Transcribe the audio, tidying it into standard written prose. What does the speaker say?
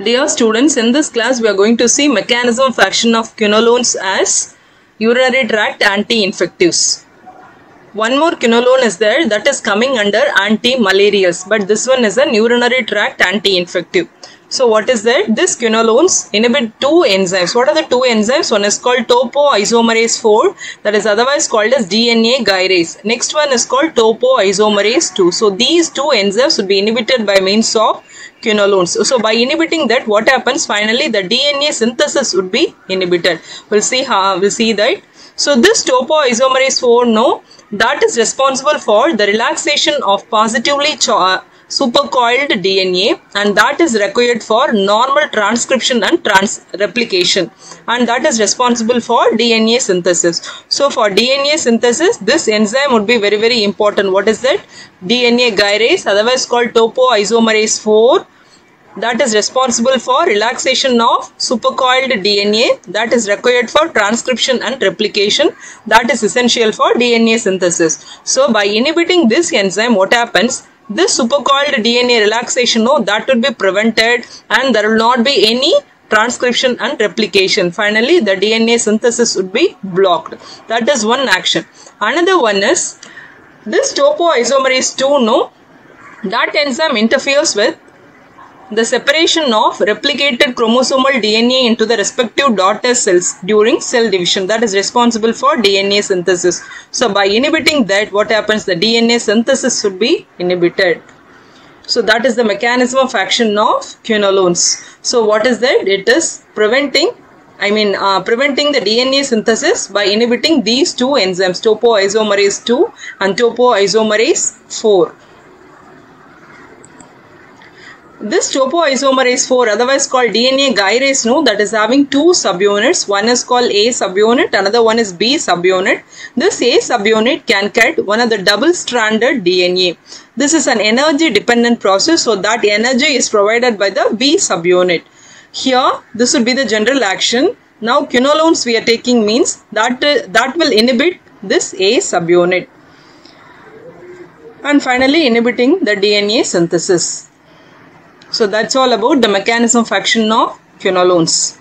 Dear students, in this class we are going to see mechanism of action of quinolones as urinary tract anti-infectives. One more quinolone is there that is coming under anti-malarials, but this one is an urinary tract anti-infective. So what is that? This quinolones inhibit two enzymes. What are the two enzymes? One is called topoisomerase 4, that is otherwise called as DNA gyrase. Next one is called topoisomerase 2. So these two enzymes would be inhibited by means of quinolones. So by inhibiting that, what happens? Finally, the DNA synthesis would be inhibited. We'll see that. So this topoisomerase 4, that is responsible for the relaxation of positively supercoiled DNA, and that is required for normal transcription and replication, and that is responsible for DNA synthesis. So for DNA synthesis, this enzyme would be very, very important. What is that? DNA gyrase, otherwise called topoisomerase 4, that is responsible for relaxation of supercoiled DNA, that is required for transcription and replication, that is essential for DNA synthesis. So by inhibiting this enzyme, what happens? This supercoiled DNA relaxation, that will be prevented, and there will not be any transcription and replication. Finally, the DNA synthesis would be blocked. That is one action. Another one is this topoisomerase 2, that enzyme interferes with the separation of replicated chromosomal DNA into the respective daughter cells during cell division, that is responsible for DNA synthesis. So by inhibiting that, what happens? The DNA synthesis should be inhibited. So that is the mechanism of action of quinolones. So what is that? It is preventing the DNA synthesis by inhibiting these two enzymes, topoisomerase 2 and topoisomerase 4. This topoisomerase 4, otherwise called DNA gyrase, that is having two subunits. One is called A subunit, another one is B subunit. This A subunit can cut one of the double-stranded DNA. This is an energy-dependent process, so that energy is provided by the B subunit. Here, this would be the general action. Now, quinolones we are taking means that will inhibit this A subunit, and finally inhibiting the DNA synthesis. So that's all about the mechanism of action of quinolones.